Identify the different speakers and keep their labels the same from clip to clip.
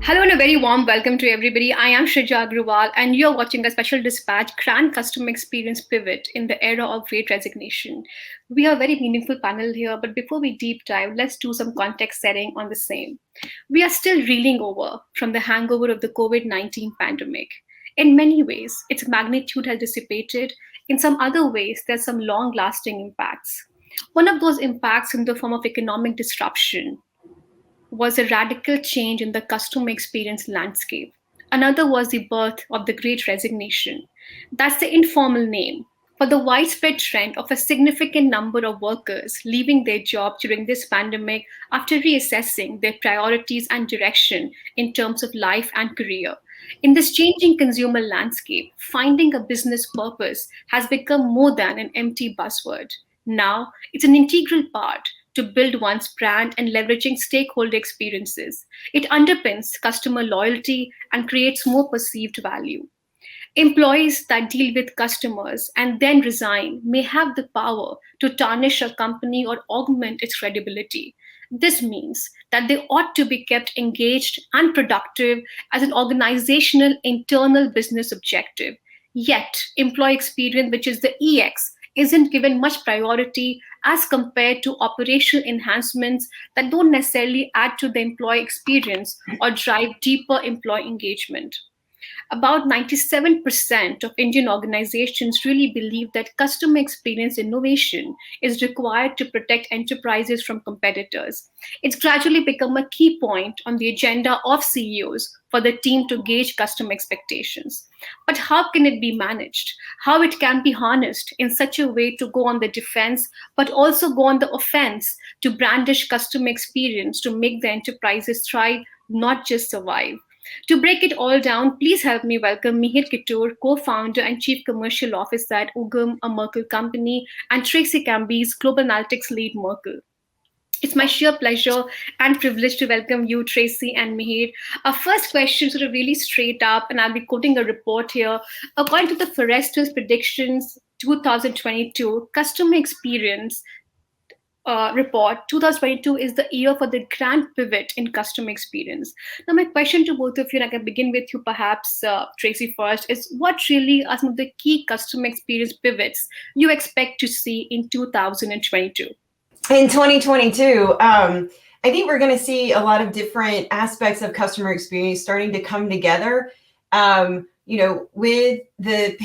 Speaker 1: Hello and a very warm welcome to everybody. I am Shrija Agrawal and you're watching a special dispatch Grand Customer Experience Pivot in the era of Great Resignation. We have a very meaningful panel here, but before we deep dive, let's do some context setting on the same. We are still reeling over from the hangover of the COVID-19 pandemic. In many ways, its magnitude has dissipated. In some other ways, there's some long lasting impacts. One of those impacts in the form of economic disruption was a radical change in the customer experience landscape. Another was the birth of the Great Resignation. That's the informal name for the widespread trend of a significant number of workers leaving their job during this pandemic after reassessing their priorities and direction in terms of life and career. In this changing consumer landscape, finding a business purpose has become more than an empty buzzword. Now, it's an integral part to build one's brand and leveraging stakeholder experiences. It underpins customer loyalty and creates more perceived value. Employees that deal with customers and then resign may have the power to tarnish a company or augment its credibility. This means that they ought to be kept engaged and productive as an organizational internal business objective. Yet, employee experience, which is the EX, isn't given much priority as compared to operational enhancements that don't necessarily add to the employee experience or drive deeper employee engagement. About 97% of Indian organizations really believe that customer experience innovation is required to protect enterprises from competitors. It's gradually become a key point on the agenda of CEOs for the team to gauge customer expectations. But how can it be managed? How it can be harnessed in such a way to go on the defense, but also go on the offense to brandish customer experience to make the enterprises thrive, not just survive. To break it all down, please help me welcome Mihir Kittur, co-founder and Chief Commercial Officer at Ugam, a Merkle company, and Tracie Kambies, Global Analytics Lead, Merkle. It's my sheer pleasure and privilege to welcome you, Tracie and Mihir. Our first question, sort of really straight up, and I'll be quoting a report here. According to the Forrester's predictions 2022, customer experience report, 2022 is the year for the grand pivot in customer experience. Now, my question to both of you, and I can begin with you perhaps, Tracie, first, is what really are some of the key customer experience pivots you expect to see in 2022?
Speaker 2: In 2022, I think we're going to see a lot of different aspects of customer experience starting to come together. With the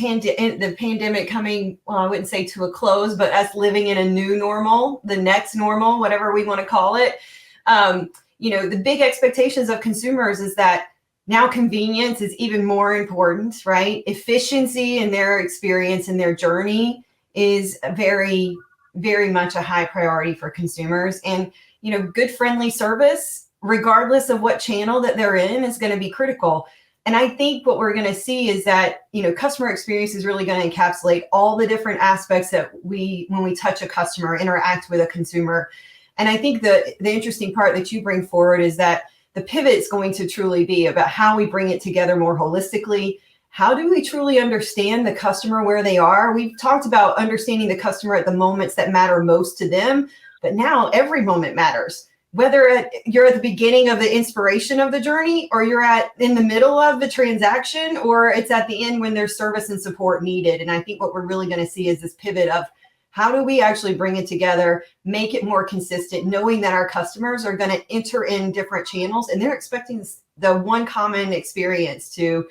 Speaker 2: pandemic coming, well, I wouldn't say to a close, but us living in a new normal, the next normal, whatever we want to call it. The big expectations of consumers is that now convenience is even more important, right? Efficiency in their experience and their journey is very, very much a high priority for consumers. And, good friendly service, regardless of what channel that they're in, is going to be critical. And I think what we're going to see is that, customer experience is really going to encapsulate all the different aspects that when we touch a customer, interact with a consumer. And I think the interesting part that you bring forward is that the pivot is going to truly be about how we bring it together more holistically. How do we truly understand the customer where they are? We've talked about understanding the customer at the moments that matter most to them, but now every moment matters. Whether you're at the beginning of the inspiration of the journey, or you're in the middle of the transaction, or it's at the end when there's service and support needed. And I think what we're really going to see is this pivot of how do we actually bring it together, make it more consistent, knowing that our customers are going to enter in different channels and they're expecting the one common experience to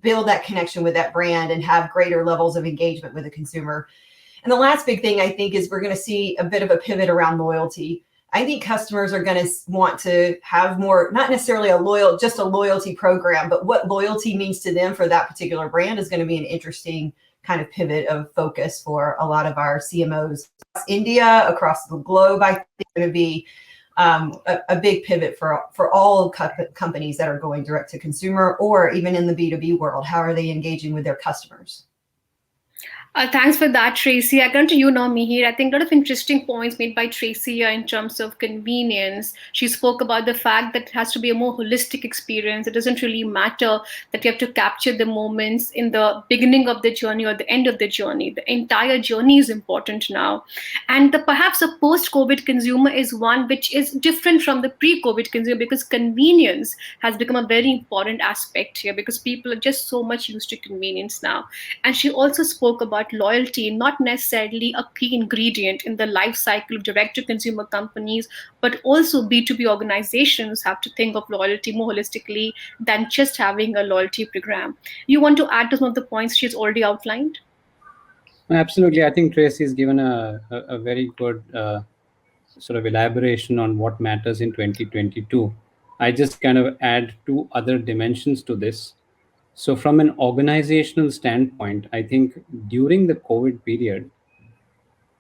Speaker 2: build that connection with that brand and have greater levels of engagement with the consumer. And the last big thing I think is we're going to see a bit of a pivot around loyalty. I think customers are going to want to have more, not necessarily just a loyalty program, but what loyalty means to them for that particular brand is going to be an interesting kind of pivot of focus for a lot of our CMOs across India, across the globe. I think it's going to be a big pivot for all companies that are going direct to consumer, or even in the B2B world. How are they engaging with their customers?
Speaker 1: Thanks for that, Tracie. I come to you now, Mihir. I think a lot of interesting points made by Tracie here in terms of convenience. She spoke about the fact that it has to be a more holistic experience. It doesn't really matter that you have to capture the moments in the beginning of the journey or the end of the journey. The entire journey is important now. And perhaps a post-COVID consumer is one which is different from the pre-COVID consumer because convenience has become a very important aspect here because people are just so much used to convenience now. And she also spoke about loyalty, not necessarily a key ingredient in the life cycle of direct to consumer companies, but also B2B organizations have to think of loyalty more holistically than just having a loyalty program. You want to add to some of the points she's already outlined?
Speaker 3: Absolutely. I think Tracy has given a very good sort of elaboration on what matters in 2022. I just kind of add two other dimensions to this. So, from an organizational standpoint, I think during the COVID period,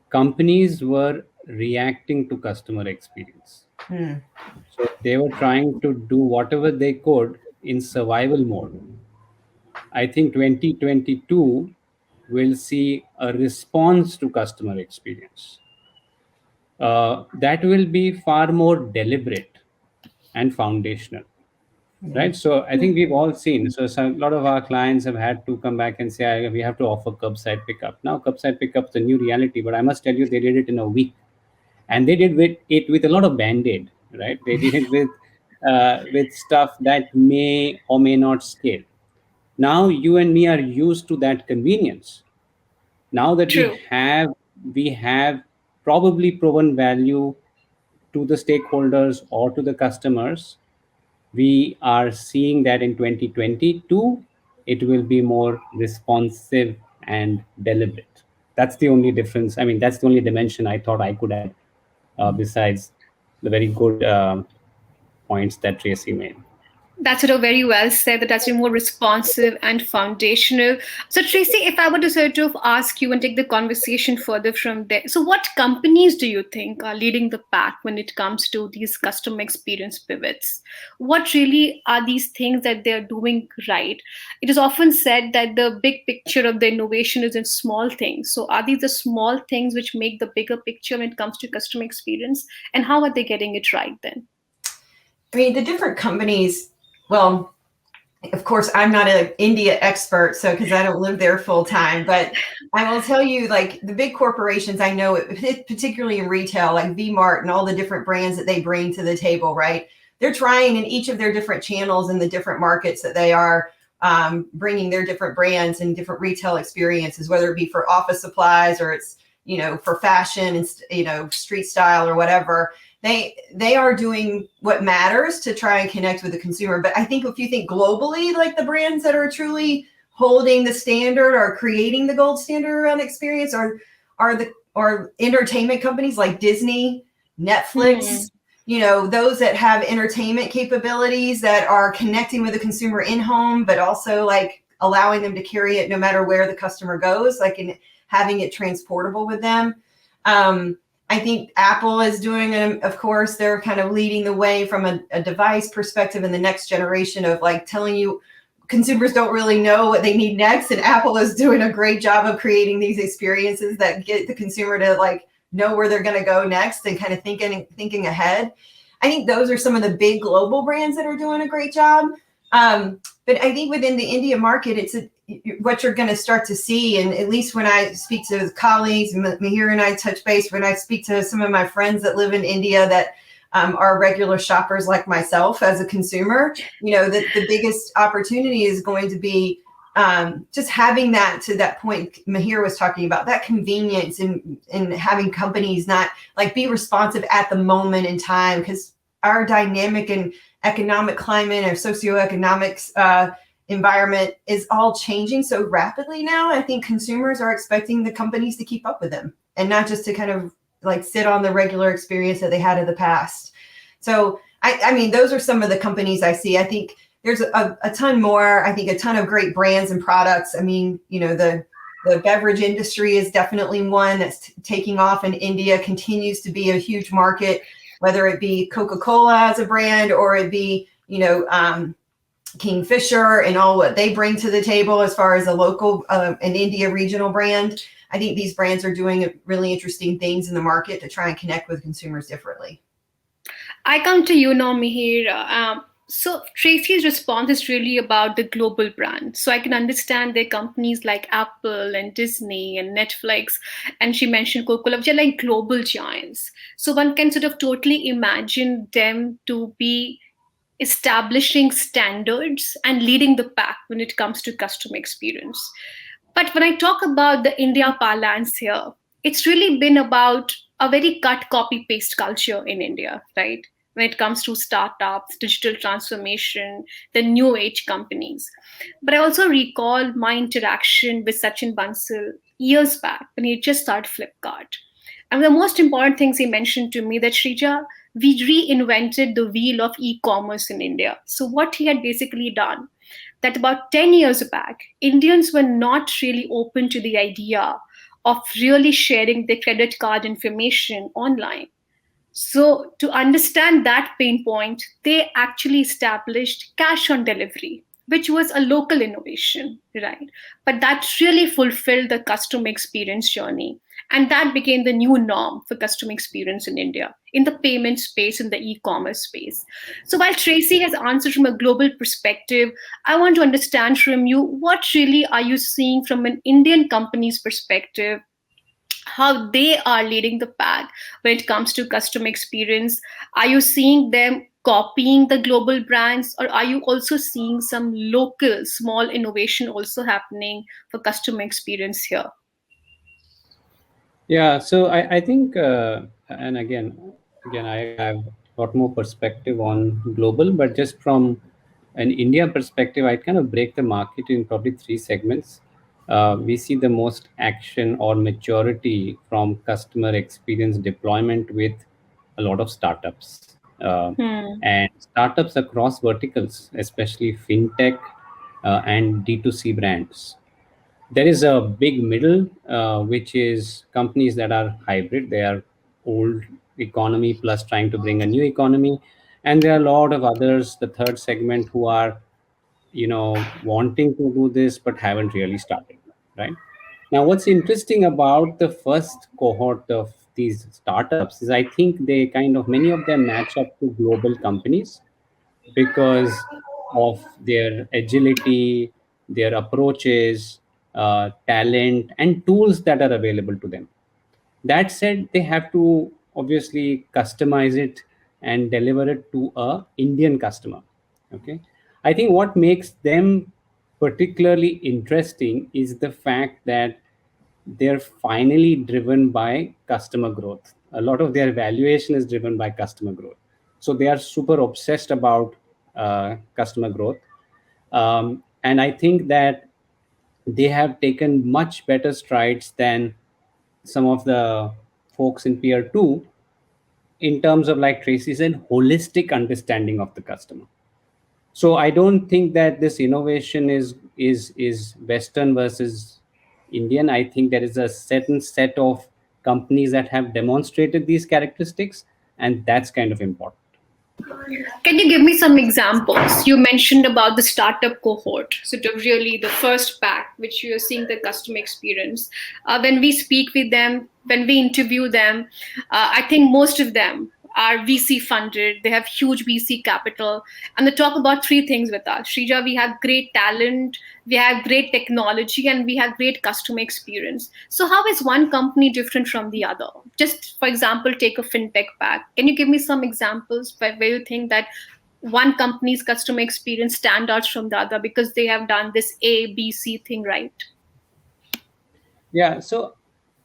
Speaker 3: companies were reacting to customer experience.
Speaker 2: Hmm.
Speaker 3: So, they were trying to do whatever they could in survival mode. I think 2022 will see a response to customer experience that will be far more deliberate and foundational,
Speaker 2: Yeah.
Speaker 3: right? So I think we've all seen. So a lot of our clients have had to come back and say, we have to offer curbside pickup. Now, curbside pickup is a new reality, but I must tell you, they did it in a week, and they did it with a lot of band-aid, right? They did it with stuff that may or may not scale. Now you and me are used to that convenience. Now that
Speaker 1: True.
Speaker 3: we have probably proven value to the stakeholders or to the customers, we are seeing that in 2022 it will be more responsive and deliberate. That's the only difference. I mean, that's the only dimension I thought I could add, besides the very good points that Tracy made.
Speaker 1: That's very well said. That's more responsive and foundational. So, Tracy, if I were to sort of ask you and take the conversation further from there, so what companies do you think are leading the pack when it comes to these customer experience pivots? What really are these things that they're doing right? It is often said that the big picture of the innovation is in small things. So, are these the small things which make the bigger picture when it comes to customer experience? And how are they getting it right then?
Speaker 2: I mean, the different companies, well, of course, I'm not an India expert, so because I don't live there full time, but I will tell you, like the big corporations I know, particularly in retail, like V-Mart and all the different brands that they bring to the table, right? They're trying in each of their different channels in the different markets that they are bringing their different brands and different retail experiences, whether it be for office supplies or it's, for fashion and, street style or whatever. They are doing what matters to try and connect with the consumer. But I think if you think globally, like the brands that are truly holding the standard or creating the gold standard around experience are entertainment companies like Disney, Netflix, those that have entertainment capabilities that are connecting with the consumer in home, but also like allowing them to carry it no matter where the customer goes, like in having it transportable with them. I think Apple is doing, of course, they're kind of leading the way from a device perspective in the next generation of like telling you consumers don't really know what they need next. And Apple is doing a great job of creating these experiences that get the consumer to like know where they're going to go next and kind of thinking ahead. I think those are some of the big global brands that are doing a great job. But I think within the India market, what you're going to start to see, and at least when I speak to colleagues, Mihir and I touch base, when I speak to some of my friends that live in India that are regular shoppers like myself as a consumer, that the biggest opportunity is going to be just having that, to that point Mihir was talking about, that convenience and having companies not like be responsive at the moment in time, because our dynamic and economic climate or socioeconomics environment is all changing so rapidly now. I think consumers are expecting the companies to keep up with them and not just to kind of like sit on the regular experience that they had in the past. So I mean, those are some of the companies I see. I think there's a ton more. I think a ton of great brands and products. I mean, the beverage industry is definitely one that's taking off in India, continues to be a huge market, whether it be Coca-Cola as a brand or it be, Kingfisher and all what they bring to the table as far as a local and India regional brand. I think these brands are doing really interesting things in the market to try and connect with consumers differently.
Speaker 1: I come to you now, Mihir. So Tracie's response is really about the global brand. So I can understand their companies like Apple and Disney and Netflix, and she mentioned Coca-Cola, which are like global giants. So one can sort of totally imagine them to be establishing standards and leading the pack when it comes to customer experience. But when I talk about the India parlance here, it's really been about a very cut, copy, paste culture in India, right? When it comes to startups, digital transformation, the new age companies. But I also recall my interaction with Sachin Bansal years back when he just started Flipkart. And the most important things he mentioned to me that Shrija, we reinvented the wheel of e-commerce in India. So what he had basically done that about 10 years back, Indians were not really open to the idea of really sharing their credit card information online. So, to understand that pain point, they actually established cash on delivery, which was a local innovation, right? But that really fulfilled the customer experience journey. And that became the new norm for customer experience in India, in the payment space, in the e commerce space. So, while Tracie has answered from a global perspective, I want to understand from you what really are you seeing from an Indian company's perspective, how they are leading the pack when it comes to customer experience. Are you seeing them copying the global brands, or are you also seeing some local small innovation also happening for customer experience here?
Speaker 3: Yeah, so I think, and again, I have got more perspective on global, but just from an India perspective, I kind of break the market in probably three segments. We see the most action or maturity from customer experience deployment with a lot of startups,
Speaker 1: Hmm.
Speaker 3: and startups across verticals, especially fintech and D2C brands. There is a big middle, which is companies that are hybrid. They are old economy plus trying to bring a new economy, and there are a lot of others, the third segment, who are wanting to do this but haven't really started. Right now, what's interesting about the first cohort of these startups is I think they kind of many of them match up to global companies because of their agility, their approaches, talent, and tools that are available to them. That said, they have to obviously customize it and deliver it to a Indian customer. Okay, I think what makes them particularly interesting is the fact that they're finally driven by customer growth. A lot of their valuation is driven by customer growth. So they are super obsessed about customer growth. And I think that they have taken much better strides than some of the folks in Peer 2 in terms of, like Tracy said, holistic understanding of the customer. So I don't think that this innovation is Western versus Indian. I think there is a certain set of companies that have demonstrated these characteristics, and that's kind of important.
Speaker 1: Can you give me some examples? You mentioned about the startup cohort, sort of really the first pack, which you're seeing the customer experience. When we speak with them, when we interview them, I think most of them are VC funded. They have huge VC capital, and they talk about three things with us. Shrija, we have great talent, we have great technology, and we have great customer experience. So how is one company different from the other? Just for example, take a fintech pack. Can you give me some examples where you think that one company's customer experience stand out from the other because they have done this ABC thing right?
Speaker 3: Yeah. So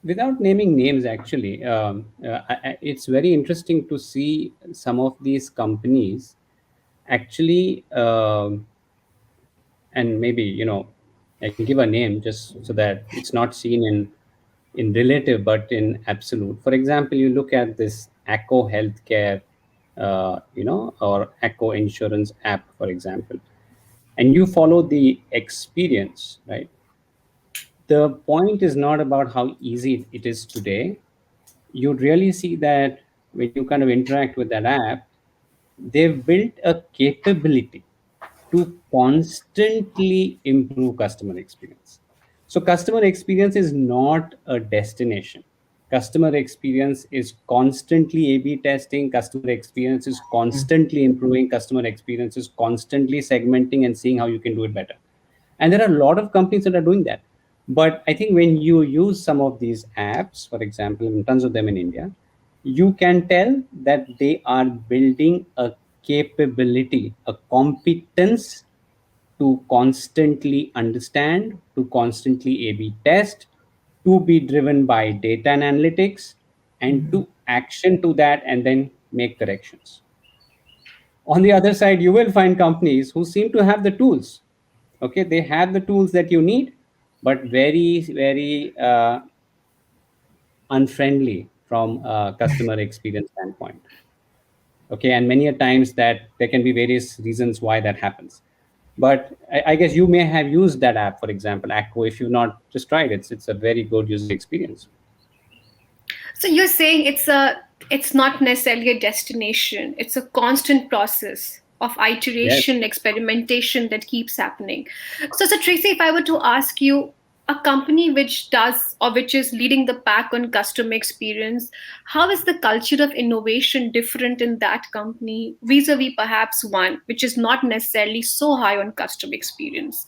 Speaker 3: without naming names, actually, it's very interesting to see some of these companies actually, and maybe I can give a name just so that it's not seen in relative but in absolute. For example, you look at this Acco Healthcare, or Acco Insurance app, for example, and you follow the experience, right? The point is not about how easy it is today. You'd really see that when you kind of interact with that app, they've built a capability, to constantly improve customer experience. So, customer experience is not a destination. Customer experience is constantly A B testing, customer experience is constantly improving, customer experience is constantly segmenting and seeing how you can do it better. And there are a lot of companies that are doing that. But I think when you use some of these apps, for example, in tons of them in India, you can tell that they are building a capability, a competence to constantly understand, to constantly A B test, to be driven by data and analytics, and
Speaker 2: Mhm.
Speaker 3: to action to that and then make corrections. On the other side, you will find companies who seem to have the tools. Okay, they have the tools that you need, but very, very unfriendly from a customer experience standpoint. Okay, and many a times that there can be various reasons why that happens. But I guess you may have used that app, for example, Acco. If you've not, just tried it. It's a very good user experience.
Speaker 1: So you're saying it's not necessarily a destination. It's a constant process of
Speaker 3: Yes.
Speaker 1: iteration, experimentation that keeps happening. So Tracy, if I were to ask you, a company which does or which is leading the pack on customer experience, how is the culture of innovation different in that company vis-a-vis perhaps one which is not necessarily so high on customer experience?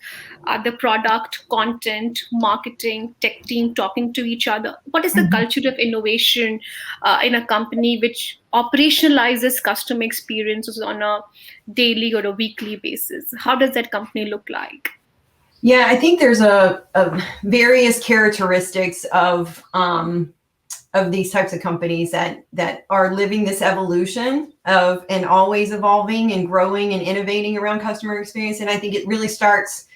Speaker 1: The product, content, marketing, tech team talking to each other. What is the
Speaker 2: Mhm.
Speaker 1: culture of innovation in a company which operationalizes customer experiences on a daily or a weekly basis? How does that company look like?
Speaker 2: Yeah, I think there's a various characteristics of these types of companies that are living this evolution of and always evolving and growing and innovating around customer experience. And I think it really starts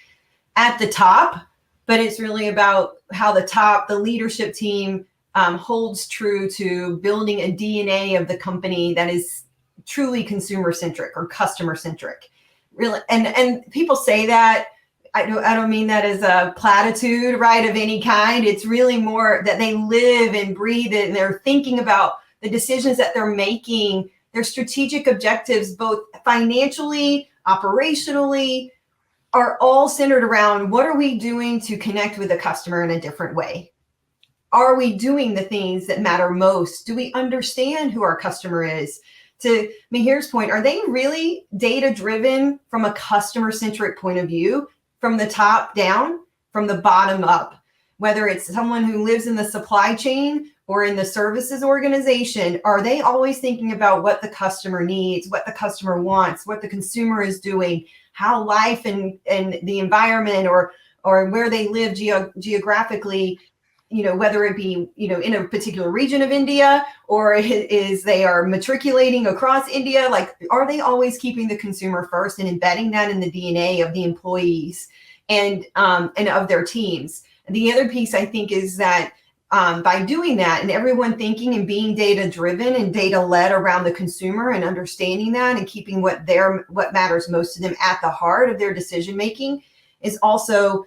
Speaker 2: at the top, but it's really about how the leadership team holds true to building a DNA of the company that is truly consumer centric or customer centric. Really, and people say that. I don't mean that as a platitude, right, of any kind. It's really more that they live and breathe it and they're thinking about the decisions that they're making, their strategic objectives, both financially, operationally, are all centered around what are we doing to connect with the customer in a different way? Are we doing the things that matter most? Do we understand who our customer is? To Mihir's point, are they really data driven from a customer centric point of view, from the top down, from the bottom up? Whether it's someone who lives in the supply chain or in the services organization, are they always thinking about what the customer needs, what the customer wants, what the consumer is doing, how life and the environment or where they live geographically, whether it be, in a particular region of India or is they are matriculating across India, like, are they always keeping the consumer first and embedding that in the DNA of the employees and of their teams? And the other piece I think is that by doing that and everyone thinking and being data driven and data led around the consumer and understanding that and keeping what matters most to them at the heart of their decision making is also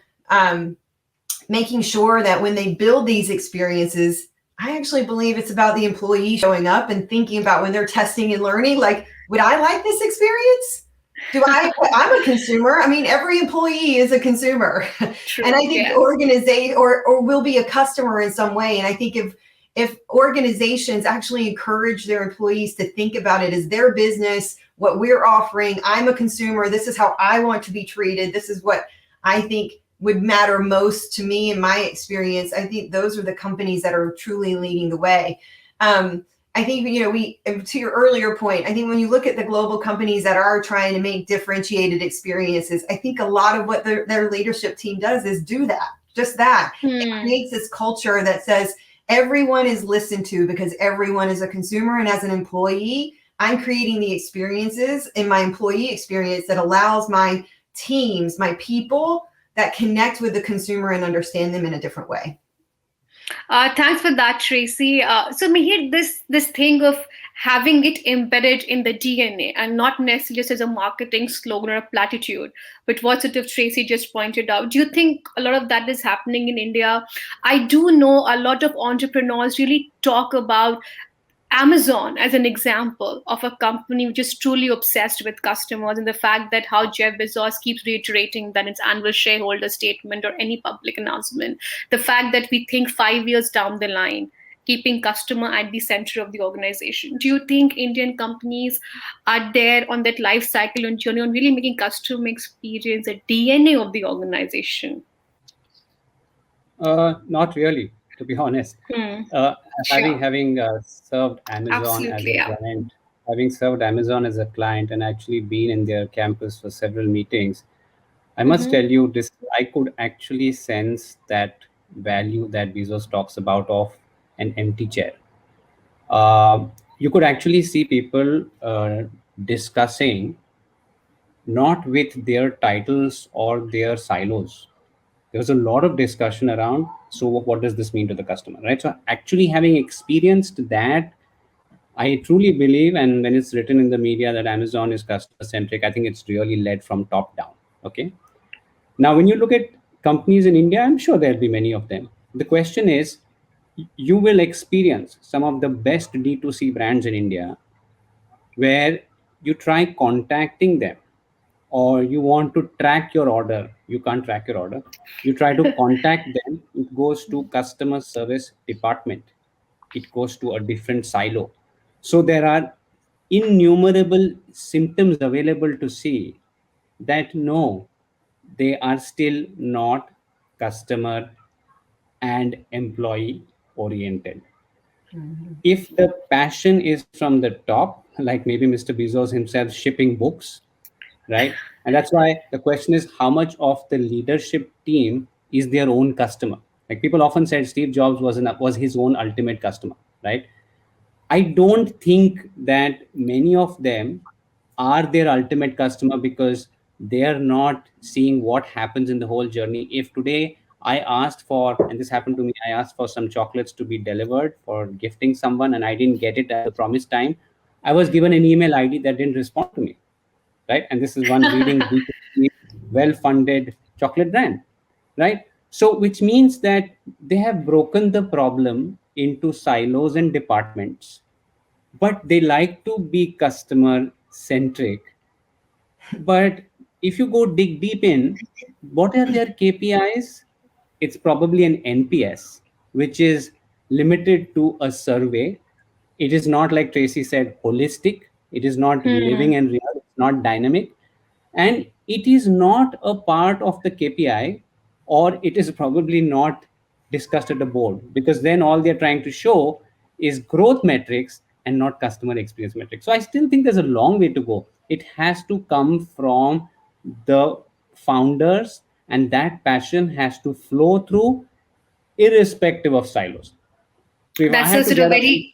Speaker 2: making sure that when they build these experiences, I actually believe it's about the employee showing up and thinking about when they're testing and learning, like, would I like this experience? I'm a consumer. I mean, every employee is a consumer. And I
Speaker 1: True,
Speaker 2: think
Speaker 1: yes.
Speaker 2: organization or will be a customer in some way. And I think if organizations actually encourage their employees to think about it as their business, what we're offering, I'm a consumer, this is how I want to be treated, this is what I think would matter most to me in my experience, I think those are the companies that are truly leading the way. I think, to your earlier point, I think when you look at the global companies that are trying to make differentiated experiences, I think a lot of what their leadership team does is do that, just that. It
Speaker 1: Hmm.
Speaker 2: creates this culture that says everyone is listened to because everyone is a consumer. And as an employee, I'm creating the experiences in my employee experience that allows my teams, my people that connect with the consumer and understand them in a different way.
Speaker 1: Thanks for that, Tracy. So Mihir, this thing of having it embedded in the DNA and not necessarily just as a marketing slogan or a platitude, but what sort of Tracy just pointed out. Do you think a lot of that is happening in India? I do know a lot of entrepreneurs really talk about Amazon as an example of a company which is truly obsessed with customers, and the fact that how Jeff Bezos keeps reiterating that in its annual shareholder statement or any public announcement, the fact that we think 5 years down the line, keeping customer at the center of the organization. Do you think Indian companies are there on that life cycle and journey on really making customer experience a DNA of the organization?
Speaker 3: Not really, to be honest.
Speaker 1: Hmm.
Speaker 3: Uh, having
Speaker 1: Sure.
Speaker 3: having served Amazon as
Speaker 1: Absolutely.
Speaker 3: a
Speaker 1: Yeah.
Speaker 3: client, having served Amazon as a client, and actually been in their campus for several meetings, I must
Speaker 1: Mm-hmm.
Speaker 3: tell you this. I could actually sense that value that Bezos talks about of an empty chair. You could actually see people discussing not with their titles or their silos. There was a lot of discussion around, so what does this mean to the customer, right? So actually having experienced that, I truly believe, and when it's written in the media that Amazon is customer centric, I think it's really led from top down. Okay. Now, when you look at companies in India, I'm sure there'll be many of them. The question is, you will experience some of the best D2C brands in India where you try contacting them, or you want to track your order, you can't track your order, you try to contact them, it goes to customer service department, it goes to a different silo. So there are innumerable symptoms available to see that no, they are still not customer and employee oriented.
Speaker 2: Mhm.
Speaker 3: If the passion is from the top, like maybe Mr. Bezos himself shipping books, right? And that's why the question is, how much of the leadership team is their own customer? Like people often said Steve Jobs was his own ultimate customer, right? I don't think that many of them are their ultimate customer, because they are not seeing what happens in the whole journey. If today I asked for, and this happened to me, I asked for some chocolates to be delivered for gifting someone and I didn't get it at the promised time, I was given an email ID that didn't respond to me, right? And this is one leading B2C, well-funded chocolate brand, right? So, which means that they have broken the problem into silos and departments, but they like to be customer centric. But if you go dig deep in, what are their KPIs? It's probably an NPS, which is limited to a survey. It is not, like Tracy said, holistic. It is not living
Speaker 1: Hmm.
Speaker 3: and real. It's not dynamic. And it is not a part of the KPI, or it is probably not discussed at the board, because then all they're trying to show is growth metrics and not customer experience metrics. So I still think there's a long way to go. It has to come from the founders, and that passion has to flow through irrespective of silos. So if I
Speaker 1: That's a
Speaker 3: had to
Speaker 1: sort of
Speaker 3: get up,
Speaker 1: very
Speaker 3: yeah,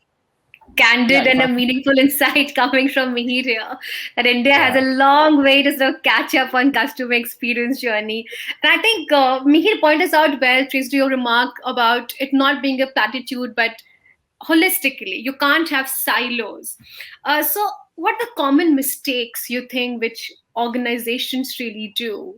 Speaker 1: candid
Speaker 3: if
Speaker 1: and
Speaker 3: I,
Speaker 1: a meaningful insight coming from Mihir here, that India has a
Speaker 3: yeah,
Speaker 1: long way to sort of catch up on customer experience journey. And I think Mihir pointed us out well, Trace, to your remark about it not being a platitude, but holistically, you can't have silos. So, what are the common mistakes you think which organizations really do,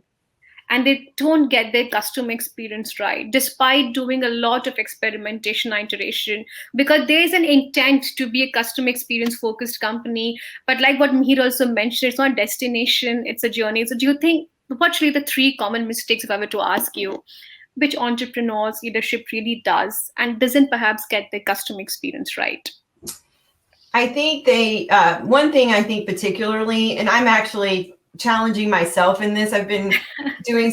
Speaker 1: and they don't get their customer experience right despite doing a lot of experimentation and iteration, because there is an intent to be a customer experience focused company, but like what Mihir also mentioned, it's not a destination, it's a journey. So do you think, what's really the three common mistakes, if I were to ask you, which entrepreneurs leadership really does and doesn't perhaps get the customer experience right?
Speaker 2: I think one thing I think particularly, and I'm actually challenging myself in this, I've been doing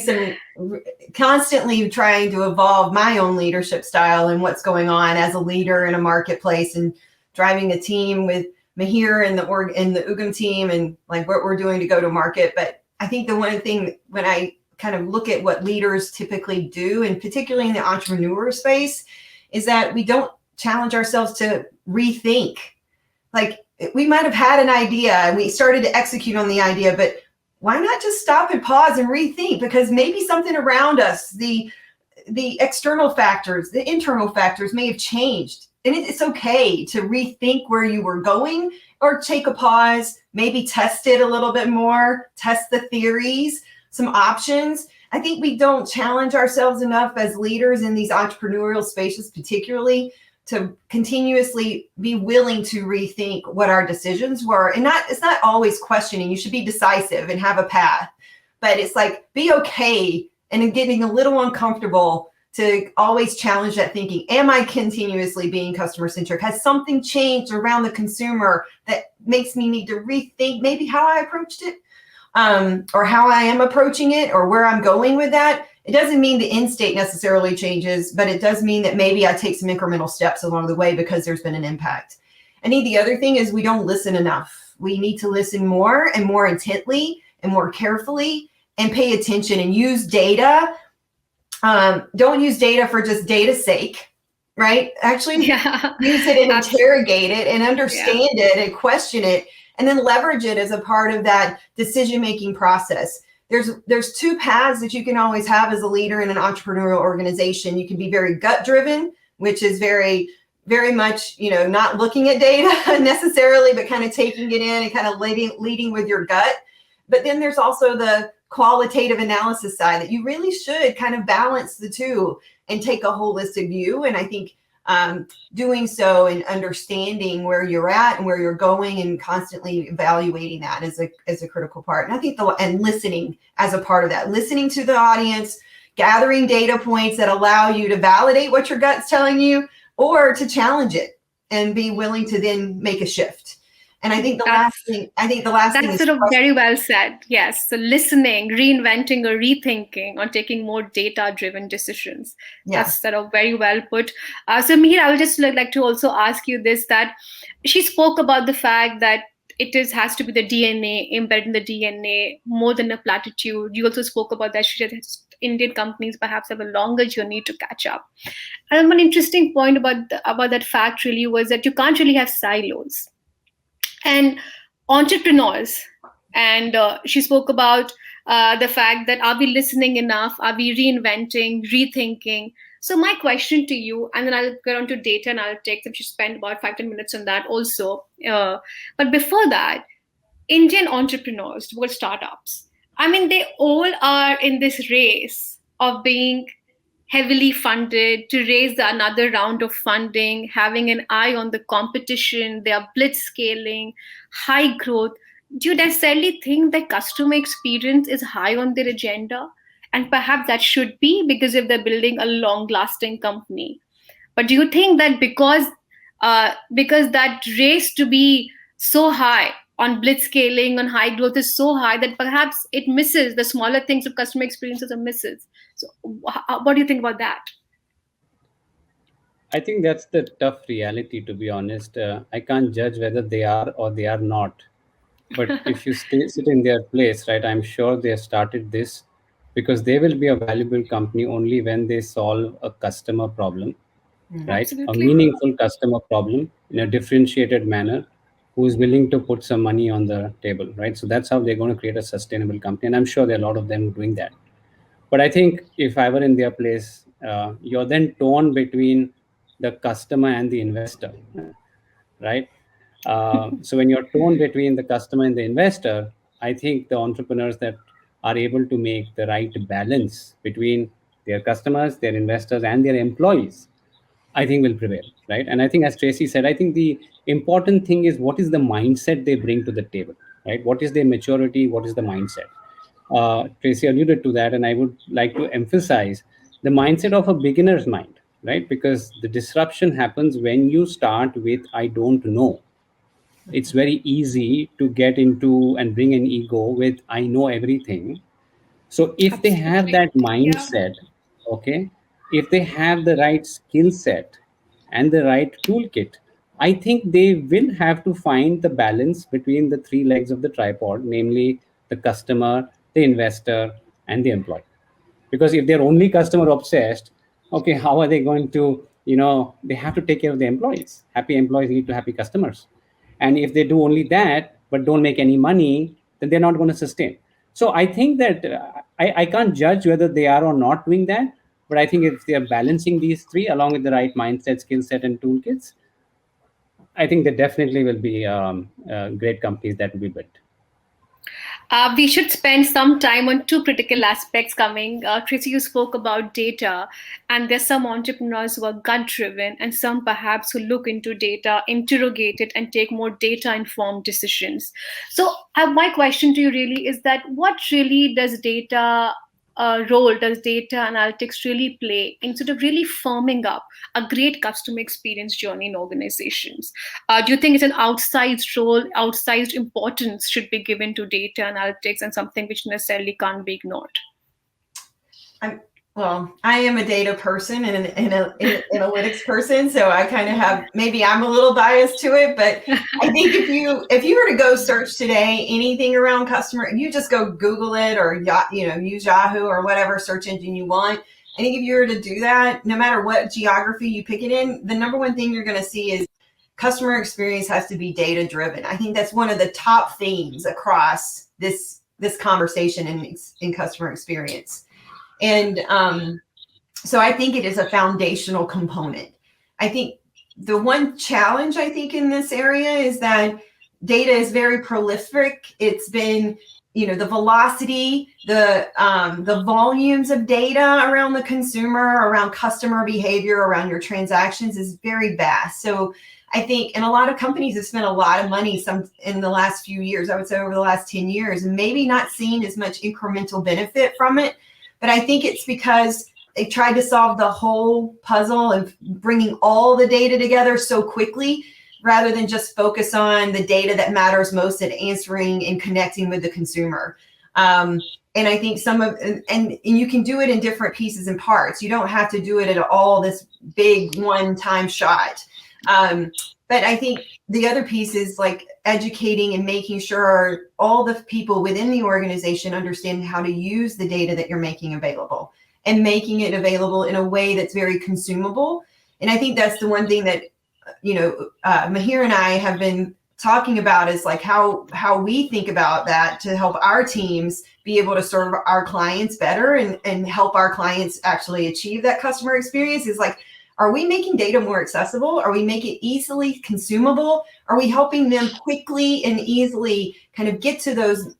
Speaker 2: constantly trying to evolve my own leadership style and what's going on as a leader in a marketplace, and driving a team with Mihir and the Ugam team, and like what we're doing to go to market. But I think the one thing, when I kind of look at what leaders typically do, and particularly in the entrepreneur space, is that we don't challenge ourselves to rethink. Like, we might have had an idea and we started to execute on the idea, but why not just stop and pause and rethink? Because maybe something around us, the external factors, the internal factors may have changed. And it's okay to rethink where you were going, or take a pause, maybe test it a little bit more, test the theories, some options. I think we don't challenge ourselves enough as leaders in these entrepreneurial spaces, particularly, to continuously be willing to rethink what our decisions were. And it's not always questioning. You should be decisive and have a path, but it's like, be okay and getting a little uncomfortable to always challenge that thinking. Am I continuously being customer centric? Has something changed around the consumer that makes me need to rethink maybe how I approached it, or how I am approaching it, or where I'm going with that? It doesn't mean the end state necessarily changes, but it does mean that maybe I take some incremental steps along the way because there's been an impact. I think the other thing is we don't listen enough. We need to listen more and more intently and more carefully and pay attention and use data. Don't use data for just data's sake, right? Actually use it and interrogate it and understand it and question it, and then leverage it as a part of that decision-making process. There's two paths that you can always have as a leader in an entrepreneurial organization. You can be very gut-driven, which is very, very much, not looking at data necessarily, but kind of taking it in and kind of leading with your gut. But then there's also the qualitative analysis side that you really should kind of balance the two and take a holistic view. And I think doing so and understanding where you're at and where you're going and constantly evaluating that is a critical part. And I think and listening as a part of that, listening to the audience, gathering data points that allow you to validate what your gut's telling you or to challenge it and be willing to then make a shift. And I think the last thing
Speaker 1: that's sort of very well said. Yes. So listening, reinventing or rethinking or taking more data-driven decisions. Yeah. That's sort of very well put. So Mihir, I would just like to also ask you this, that she spoke about the fact that has to be the DNA, embedded in the DNA more than a platitude. You also spoke about that Indian companies perhaps have a longer journey to catch up. And one interesting point about that fact really was that you can't really have silos. And entrepreneurs, and she spoke about the fact that are we listening enough? Are we reinventing, rethinking? So my question to you, and then I'll get onto data and I'll take them. She spent about 5-10 minutes on that also. But before that, Indian entrepreneurs towards startups, I mean, they all are in this race of being heavily funded to raise another round of funding, having an eye on the competition. They are blitz scaling, high growth. Do you necessarily think that customer experience is high on their agenda? And perhaps that should be, because if they're building a long-lasting company. But do you think that because that race to be so high on blitz scaling, on high growth is so high that perhaps it misses the smaller things of customer experiences or misses? So what do you think about that?
Speaker 3: I think that's the tough reality, to be honest. I can't judge whether they are or they are not. But if you sit in their place, right, I'm sure they started this because they will be a valuable company only when they solve a customer problem, right?
Speaker 1: Absolutely.
Speaker 3: A meaningful customer problem in a differentiated manner, who is willing to put some money on the table, right? So that's how they're going to create a sustainable company. And I'm sure there are a lot of them doing that. But I think if I were in their place, you're then torn between the customer and the investor, right? So when you're torn between the customer and the investor, I think the entrepreneurs that are able to make the right balance between their customers, their investors, and their employees, I think will prevail, right? And I think, as Tracie said, I think the important thing is what is the mindset they bring to the table, right? What is their maturity? What is the mindset? Tracie alluded to that, and I would like to emphasize the mindset of a beginner's mind, right? Because the disruption happens when you start with "I don't know." It's very easy to get into and bring an ego with "I know everything." So if they have that mindset, okay, if they have the right skill set and the right toolkit, I think they will have to find the balance between the three legs of the tripod, namely the customer, the investor, and the employee. Because if they're only customer obsessed, okay, how are they going to, they have to take care of the employees. Happy employees lead to happy customers. And if they do only that, but don't make any money, then they're not going to sustain. So I think that I can't judge whether they are or not doing that. But I think if they are balancing these three along with the right mindset, skill set, and toolkits, I think there definitely will be great companies that will be built.
Speaker 1: We should spend some time on two critical aspects coming. Tracy, you spoke about data, and there's some entrepreneurs who are gut driven, and some perhaps who look into data, interrogate it, and take more data informed decisions. So, my question to you really is that what really does data role does data analytics really play in sort of really firming up a great customer experience journey in organizations? Do you think it's an outsized role, outsized importance should be given to data analytics and something which necessarily can't be ignored?
Speaker 2: I'm, well, I am a data person and an analytics person, so I kind of have, maybe I'm a little biased to it, but I think if you were to go search today anything around customer, you just go Google it or use Yahoo or whatever search engine you want. I think if you were to do that, no matter what geography you pick it in, the number one thing you're going to see is customer experience has to be data driven. I think that's one of the top themes across this conversation in customer experience. And so I think it is a foundational component. I think the one challenge I think in this area is that data is very prolific. It's been, the velocity, the volumes of data around the consumer, around customer behavior, around your transactions is very vast. So I think, and a lot of companies have spent a lot of money in the last few years, I would say over the last 10 years, and maybe not seen as much incremental benefit from it. But I think it's because they tried to solve the whole puzzle of bringing all the data together so quickly, rather than just focus on the data that matters most at answering and connecting with the consumer. And I think and you can do it in different pieces and parts. You don't have to do it at all this big one-time shot. But I think the other piece is like educating and making sure all the people within the organization understand how to use the data that you're making available and making it available in a way that's very consumable. And I think that's the one thing that, Mihir and I have been talking about is like how we think about that to help our teams be able to serve our clients better and help our clients actually achieve that customer experience is like, are we making data more accessible? Are we making it easily consumable? Are we helping them quickly and easily kind of get to those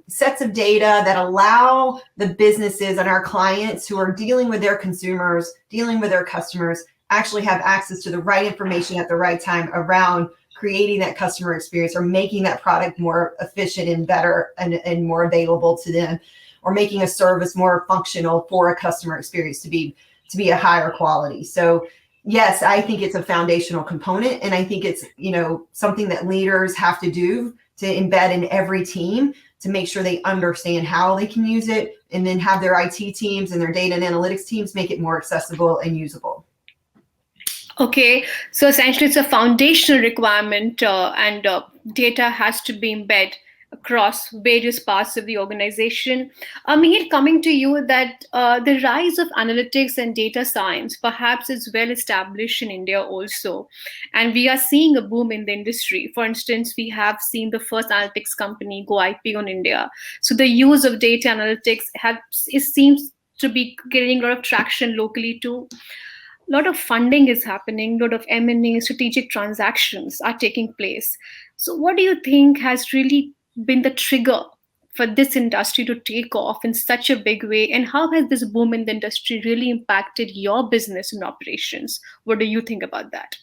Speaker 2: sets of data that allow the businesses and our clients who are dealing with their consumers, dealing with their customers, actually have access to the right information at the right time around creating that customer experience or making that product more efficient and better and more available to them, or making a service more functional for a customer experience to be a higher quality. So yes, I think it's a foundational component. And I think it's, something that leaders have to do to embed in every team to make sure they understand how they can use it, and then have their IT teams and their data and analytics teams make it more accessible and usable.
Speaker 1: Okay, so essentially it's a foundational requirement, and data has to be embedded across various parts of the organization. Mihir, coming to you, that the rise of analytics and data science perhaps is well established in India also, and we are seeing a boom in the industry. For instance, we have seen the first analytics company go IPO in India. So the use of data analytics seems to be getting a lot of traction locally too. A lot of funding is happening, a lot of M&A strategic transactions are taking place. So what do you think has really been the trigger for this industry to take off in such a big way, and how has this boom in the industry really impacted your business and operations? What do you think about that?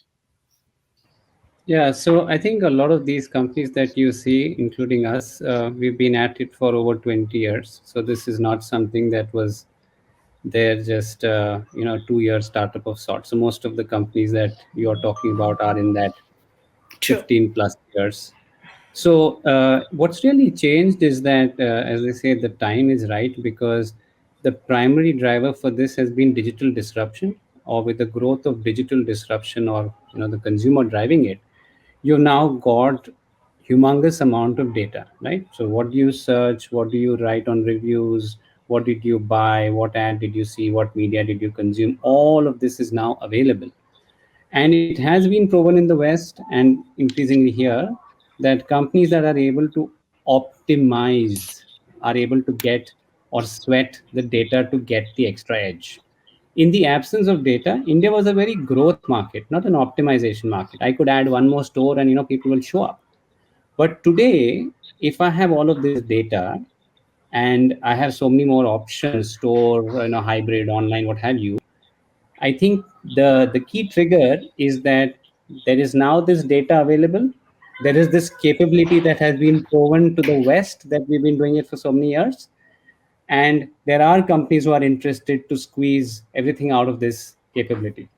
Speaker 3: Yeah, so I think a lot of these companies that you see, including us, we've been at it for over 20 years. So this is not something that was there just 2-year startup of sorts. So most of the companies that you're talking about are in that
Speaker 1: True.
Speaker 3: 15 plus years. So what's really changed is that, as I say, the time is right, because the primary driver for this has been digital disruption, or with the growth of digital disruption, or the consumer driving it. You've now got humongous amount of data, right? So what do you search? What do you write on reviews? What did you buy? What ad did you see? What media did you consume? All of this is now available. And it has been proven in the West and increasingly here that companies that are able to optimize are able to get or sweat the data to get the extra edge. In the absence of data, India was a very growth market, not an optimization market. I could add one more store and people will show up. But today, if I have all of this data and I have so many more options, store, hybrid, online, what have you, I think the key trigger is that there is now this data available. There is this capability that has been proven to the West that we've been doing it for so many years, and there are companies who are interested to squeeze everything out of this capability.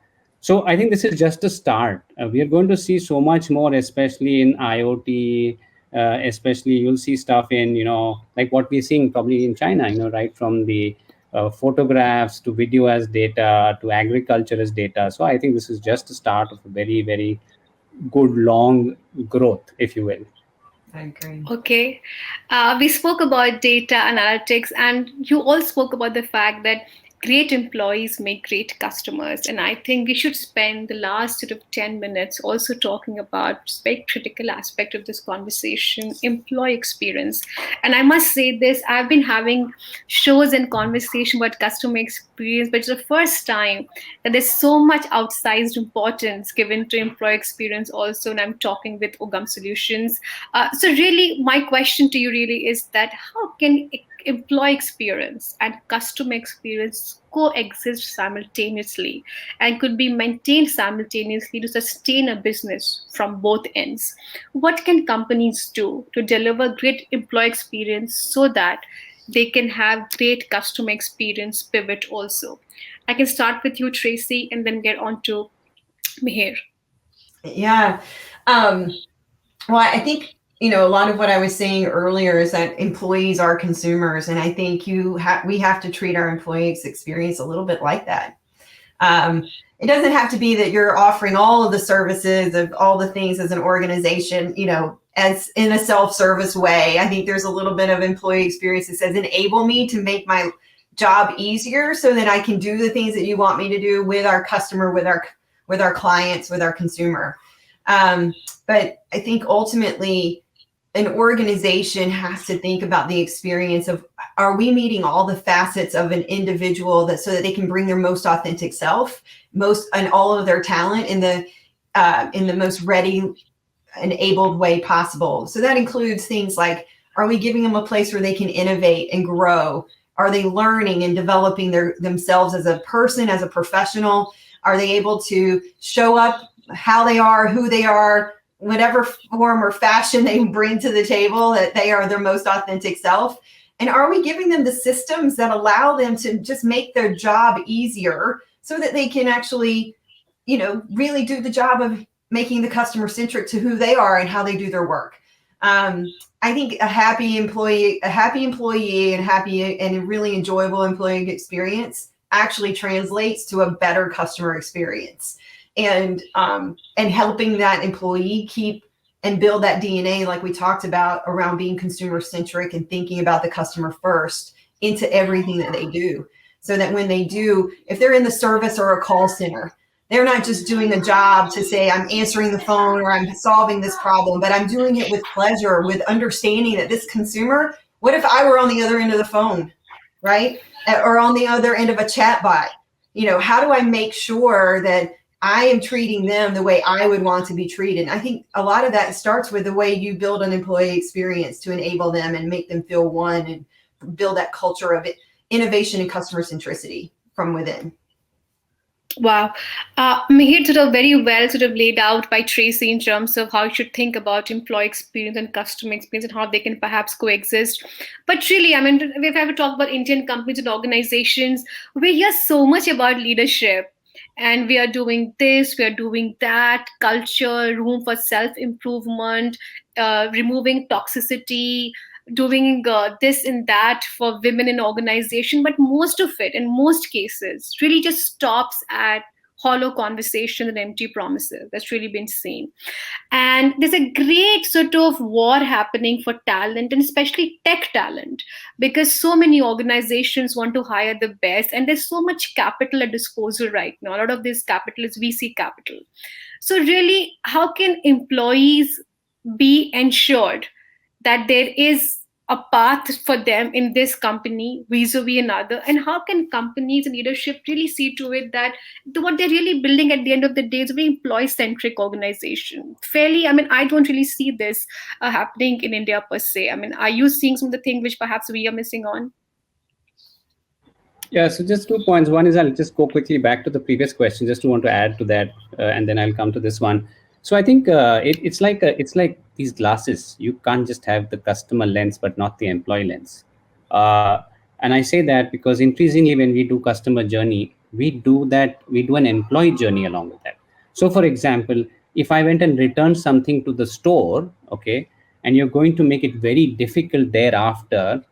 Speaker 3: So I think this is just a start. We are going to see so much more, especially in IoT. Especially, you'll see stuff in, like what we're seeing probably in China. Right from the photographs to video as data to agriculture as data. So I think this is just a start of a very, very good long growth, if you will.
Speaker 2: I agree.
Speaker 1: Okay. We spoke about data analytics, and you all spoke about the fact that great employees make great customers. And I think we should spend the last sort of 10 minutes also talking about very critical aspect of this conversation, employee experience. And I must say this, I've been having shows and conversation about customer experience, but it's the first time that there's so much outsized importance given to employee experience also. And I'm talking with Ugam Solutions. So really, my question to you really is that how can employee experience and customer experience coexist simultaneously and could be maintained simultaneously to sustain a business from both ends? What can companies do to deliver great employee experience so that they can have great customer experience pivot also? I can start with you, Tracie, and then get on to Mihir.
Speaker 2: Yeah. Well, I think, a lot of what I was saying earlier is that employees are consumers. And I think we have to treat our employees experience a little bit like that. It doesn't have to be that you're offering all of the services of all the things as an organization, as in a self-service way. I think there's a little bit of employee experience that says enable me to make my job easier so that I can do the things that you want me to do with our customer, with our clients, with our consumer. But I think ultimately an organization has to think about the experience of, are we meeting all the facets of an individual so that they can bring their most authentic self, and all of their talent in the most ready and abled way possible. So that includes things like, are we giving them a place where they can innovate and grow? Are they learning and developing themselves as a person, as a professional? Are they able to show up how they are, who they are, whatever form or fashion they bring to the table, that they are their most authentic self? And are we giving them the systems that allow them to just make their job easier so that they can actually, really do the job of making the customer centric to who they are and how they do their work? I think a happy employee and a really enjoyable employee experience actually translates to a better customer experience. And helping that employee keep and build that DNA, like we talked about, around being consumer centric and thinking about the customer first into everything that they do. So that when they do, if they're in the service or a call center, they're not just doing a job to say, I'm answering the phone or I'm solving this problem, but I'm doing it with pleasure, with understanding that this consumer, what if I were on the other end of the phone, right? Or on the other end of a chat bot? How do I make sure that I am treating them the way I would want to be treated? And I think a lot of that starts with the way you build an employee experience to enable them and make them feel one and build that culture of innovation and customer centricity from within.
Speaker 1: Wow. Mihir sort of very well sort of laid out by Tracie in terms of how you should think about employee experience and customer experience and how they can perhaps coexist. But really, I mean, if I ever talk about Indian companies and organizations, we hear so much about leadership. And we are doing this, we are doing that, culture, room for self improvement, removing toxicity, doing this and that for women in organization. But most of it, in most cases, really just stops at hollow conversation and empty promises. That's really been seen. And there's a great sort of war happening for talent, and especially tech talent, because so many organizations want to hire the best, and there's so much capital at disposal right now. A lot of this capital is VC capital. So really, how can employees be ensured that there is a path for them in this company vis-a-vis another, and how can companies and leadership really see to it that what they're really building at the end of the day is a very employee-centric organization? Fairly, I mean, I don't really see this happening in India per se. I mean, are you seeing some of the things which perhaps we are missing on?
Speaker 3: Yeah, so just 2 points. One is I'll just go quickly back to the previous question, just to want to add to that, and then I'll come to this one. So I think it's like these glasses. You can't just have the customer lens, but not the employee lens. And I say that because increasingly when we do customer journey, we do an employee journey along with that. So, for example, if I went and returned something to the store, okay, and you're going to make it very difficult thereafter,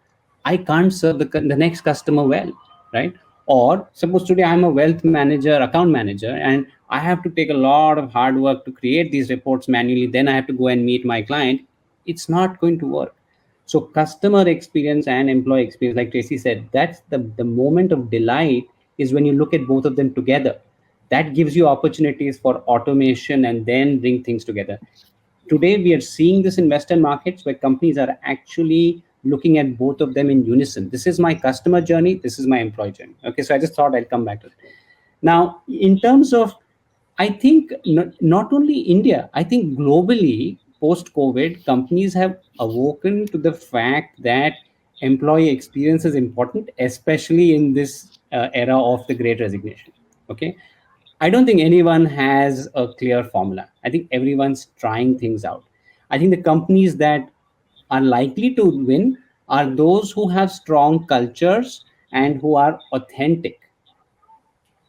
Speaker 3: I can't serve the next customer well, right? Or suppose today I'm a wealth manager, account manager, and I have to take a lot of hard work to create these reports manually. Then I have to go and meet my client. It's not going to work. So customer experience and employee experience, like Tracie said, that's the moment of delight is when you look at both of them together. That gives you opportunities for automation and then bring things together. Today we are seeing this in Western markets where companies are actually looking at both of them in unison. This is my customer journey, this is my employee journey. Okay, so I just thought I'd come back to it. Now, in terms of, I think not only India, I think globally, post COVID, companies have awoken to the fact that employee experience is important, especially in this era of the Great Resignation. Okay, I don't think anyone has a clear formula. I think everyone's trying things out. I think the companies that are likely to win are those who have strong cultures and who are authentic.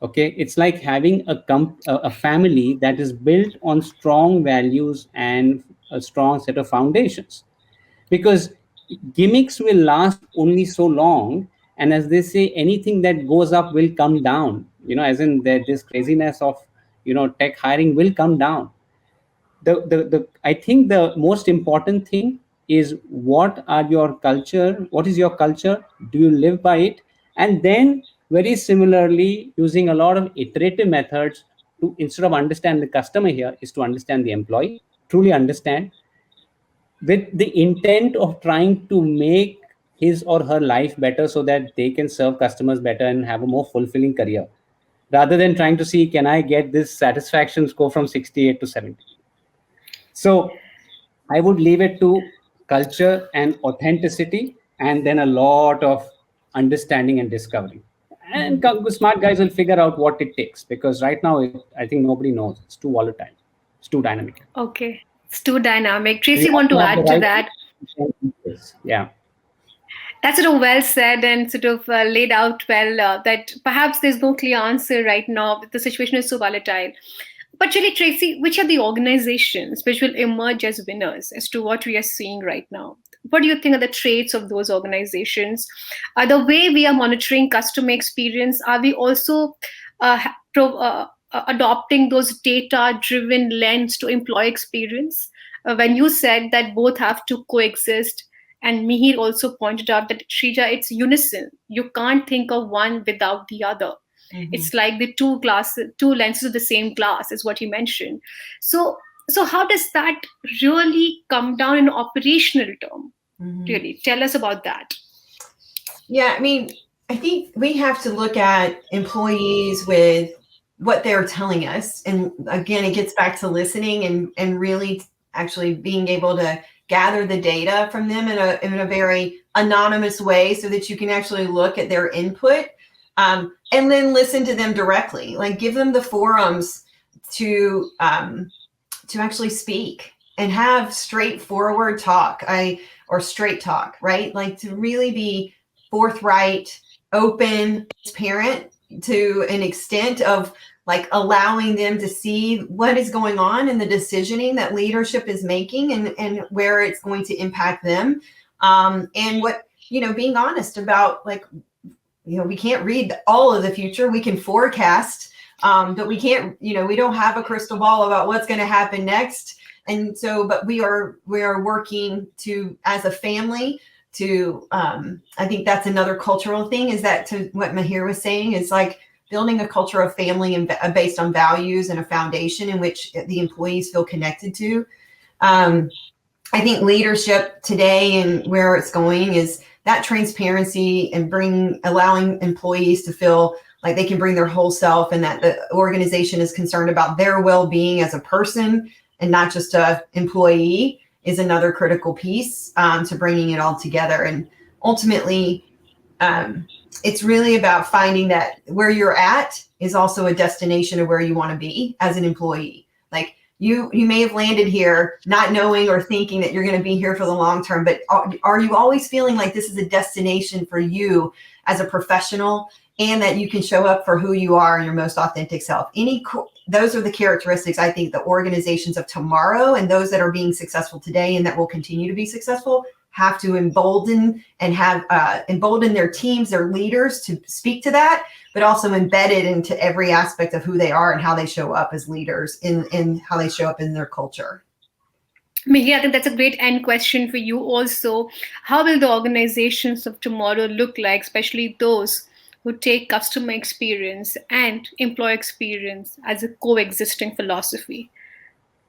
Speaker 3: Okay, it's like having a family that is built on strong values and a strong set of foundations, because gimmicks will last only so long, and as they say, anything that goes up will come down, as in that this craziness of tech hiring will come down. The I think the most important thing is what is your culture, do you live by it? And then very similarly, using a lot of iterative methods to, instead of understand the customer here, is to understand the employee, truly understand, with the intent of trying to make his or her life better so that they can serve customers better and have a more fulfilling career, rather than trying to see, can I get this satisfaction score from 68 to 70? So I would leave it to culture and authenticity, and then a lot of understanding and discovery. And smart guys will figure out what it takes, because right now, I think nobody knows. It's too volatile. It's too dynamic.
Speaker 1: Okay, it's too dynamic.
Speaker 3: So you
Speaker 1: Tracy,
Speaker 3: have
Speaker 1: want
Speaker 3: to
Speaker 1: to
Speaker 3: have the
Speaker 1: add to
Speaker 3: right.
Speaker 1: that?
Speaker 3: Yeah.
Speaker 1: That's sort of well said and sort of laid out well, that perhaps there's no clear answer right now. The situation is so volatile. But really, Tracy, which are the organizations which will emerge as winners as to what we are seeing right now? What do you think are the traits of those organizations? The way we are monitoring customer experience, are we also adopting those data-driven lens to employee experience? When you said that both have to coexist, and Mihir also pointed out that, Shrija, it's unison. You can't think of one without the other. It's like the two lenses of the same glass, is what he mentioned. So how does that really come down in operational term? Really, tell us about that.
Speaker 2: Yeah, I mean, I think we have to look at employees with what they're telling us. And again, it gets back to listening and really actually being able to gather the data from them in a very anonymous way, so that you can actually look at their input, and then listen to them directly. Like, give them the forums to actually speak and have straightforward talk, or straight talk, right? Like, to really be forthright, open, transparent to an extent of like allowing them to see what is going on in the decisioning that leadership is making, and where it's going to impact them. And what, being honest about, like, we can't read all of the future. We can forecast, but we can't, we don't have a crystal ball about what's going to happen next. And so, but we are working to, as a family, to, I think that's another cultural thing, is that, to what Mihir was saying, is like building a culture of family and based on values and a foundation in which the employees feel connected to. I think leadership today and where it's going is that transparency and allowing employees to feel like they can bring their whole self, and that the organization is concerned about their well-being as a person and not just a employee, is another critical piece to bringing it all together. And ultimately, it's really about finding that where you're at is also a destination of where you want to be as an employee. Like you may have landed here not knowing or thinking that you're going to be here for the long term, but are you always feeling like this is a destination for you as a professional, and that you can show up for who you are and your most authentic self? Those are the characteristics I think the organizations of tomorrow and those that are being successful today and that will continue to be successful have to embolden and have embolden their teams, their leaders to speak to that, but also embed it into every aspect of who they are and how they show up as leaders in how they show up in their culture.
Speaker 1: Mihir, I think that's a great end question for you also. How will the organizations of tomorrow look like, especially those who take customer experience and employee experience as a coexisting philosophy?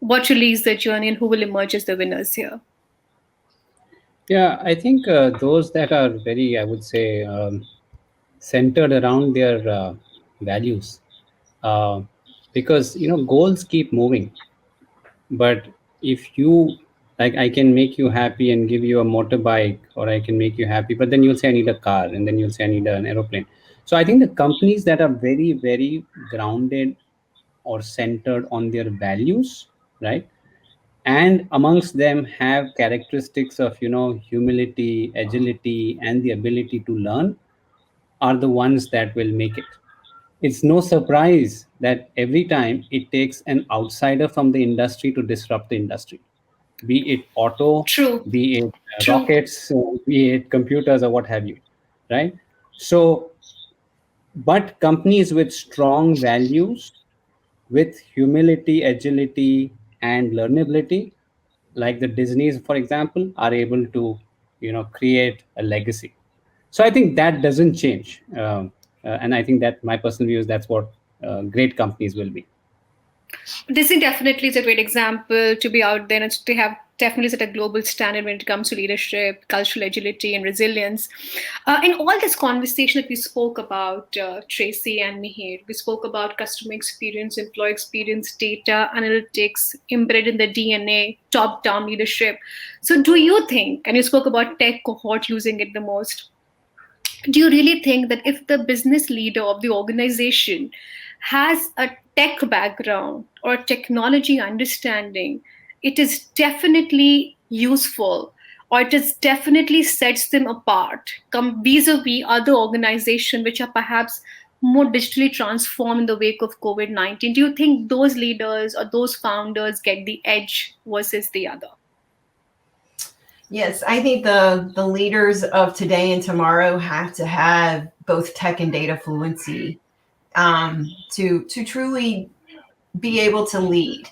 Speaker 1: What really is the journey and who will emerge as the winners here?
Speaker 3: Yeah, I think those that are very, I would say, centered around their values, uh, because goals keep moving. But if you, like, I can make you happy and give you a motorbike, or I can make you happy, but then you'll say I need a car, and then you'll say I need an aeroplane. So I think the companies that are very, very grounded or centered on their values, right, and amongst them have characteristics of humility, agility, and the ability to learn, are the ones that will make it. It's no surprise that every time it takes an outsider from the industry to disrupt the industry, be it auto,
Speaker 1: True,
Speaker 3: be it
Speaker 1: true.
Speaker 3: rockets, be it computers, or what have you, right? So, but companies with strong values, with humility, agility, and learnability, like the Disneys, for example, are able to, create a legacy. So I think that doesn't change, and I think that my personal view is that's what great companies will be.
Speaker 1: Disney definitely is a great example to be out there, and they have definitely set a global standard when it comes to leadership, cultural agility, and resilience. In all this conversation that we spoke about, Tracie and Mihir, we spoke about customer experience, employee experience, data, analytics, embedded in the DNA, top down leadership. So, do you think, and you spoke about tech cohort using it the most, do you really think that if the business leader of the organization has a tech background or technology understanding, it is definitely useful, or it is definitely sets them apart vis-a-vis other organizations which are perhaps more digitally transformed in the wake of COVID-19? Do you think those leaders or those founders get the edge versus the other?
Speaker 2: Yes, I think the leaders of today and tomorrow have to have both tech and data fluency to truly be able to lead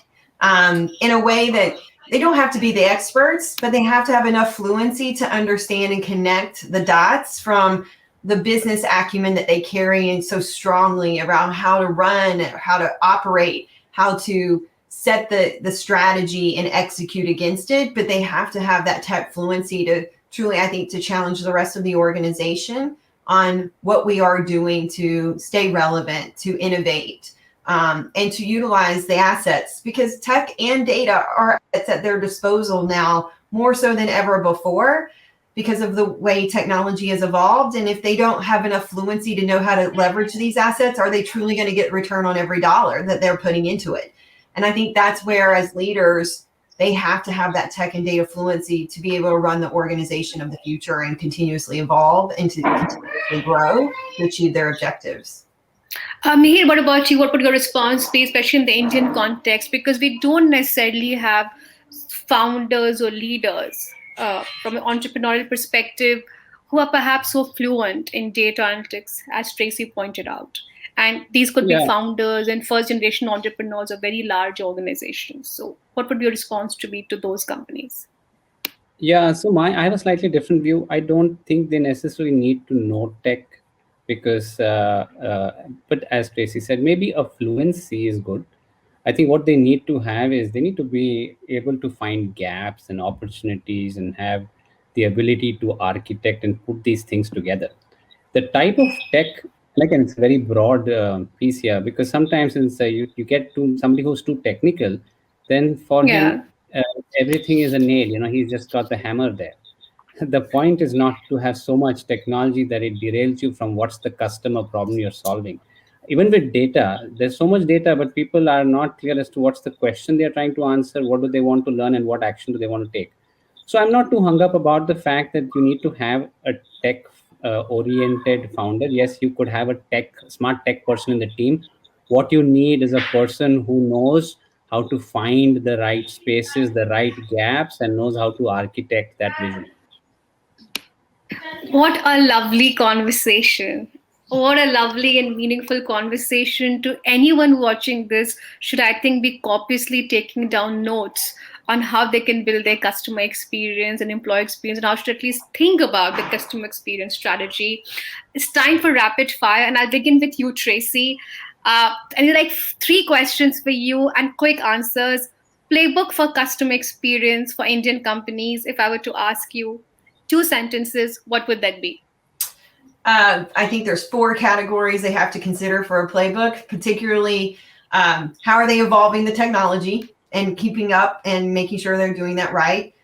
Speaker 2: in a way that they don't have to be the experts, but they have to have enough fluency to understand and connect the dots from the business acumen that they carry in so strongly around how to run, how to operate, how to set the strategy and execute against it. But they have to have that tech fluency to truly, I think, to challenge the rest of the organization on what we are doing to stay relevant, to innovate, and to utilize the assets, because tech and data are at their disposal now more so than ever before because of the way technology has evolved. And if they don't have enough fluency to know how to leverage these assets, are they truly going to get return on every dollar that they're putting into it? And I think that's where, as leaders, they have to have that tech and data fluency to be able to run the organization of the future and continuously evolve and to continuously grow to achieve their objectives.
Speaker 1: Mihir, what about you? What would your response be, especially in the Indian context? Because we don't necessarily have founders or leaders from an entrepreneurial perspective who are perhaps so fluent in data analytics, as Tracie pointed out. And these could be
Speaker 3: Yeah,
Speaker 1: founders and first generation entrepreneurs of very large organizations. So, what would your response to be to those companies?
Speaker 3: yeah. So I have a slightly different view. I don't think they necessarily need to know tech, because, but as Tracy said, maybe a fluency is good. I think what they need to have is they need to be able to find gaps and opportunities and have the ability to architect and put these things together. The type of tech, like, and it's a very broad piece here, because sometimes you get to somebody who's too technical, then for
Speaker 1: Yeah.
Speaker 3: him, everything is a nail. He's just got the hammer there. The point is not to have so much technology that it derails you from what's the customer problem you're solving. Even with data, there's so much data, but people are not clear as to what's the question they're trying to answer, what do they want to learn, and what action do they want to take. So I'm not too hung up about the fact that you need to have a tech oriented founder. Yes, you could have a smart tech person in the team. What you need is a person who knows how to find the right spaces, the right gaps, and knows how to architect that vision.
Speaker 1: What a lovely conversation. What a lovely and meaningful conversation. To anyone watching this, should I think be copiously taking down notes on how they can build their customer experience and employee experience, and how should at least think about the customer experience strategy. It's time for rapid fire, and I'll begin with you, Tracie. And like three questions for you and quick answers. Playbook for customer experience for Indian companies. If I were to ask you two sentences, what would that be?
Speaker 2: I think there's 4 categories they have to consider for a playbook, particularly how are they evolving the technology and keeping up and making sure they're doing that right,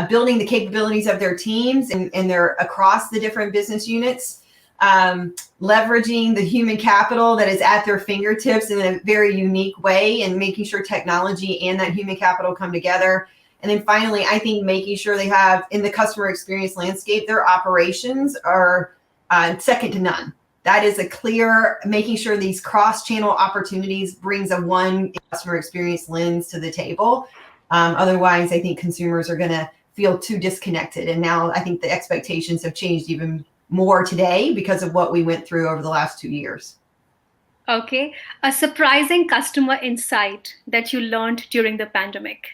Speaker 2: building the capabilities of their teams and they're across the different business units, leveraging the human capital that is at their fingertips in a very unique way and making sure technology and that human capital come together. And then finally, I think making sure they have in the customer experience landscape, their operations are second to none. That is a clear, making sure these cross-channel opportunities brings a one customer experience lens to the table. Otherwise, I think consumers are going to feel too disconnected. And now I think the expectations have changed even more today because of what we went through over the last 2 years.
Speaker 1: Okay. A surprising customer insight that you learned during the pandemic.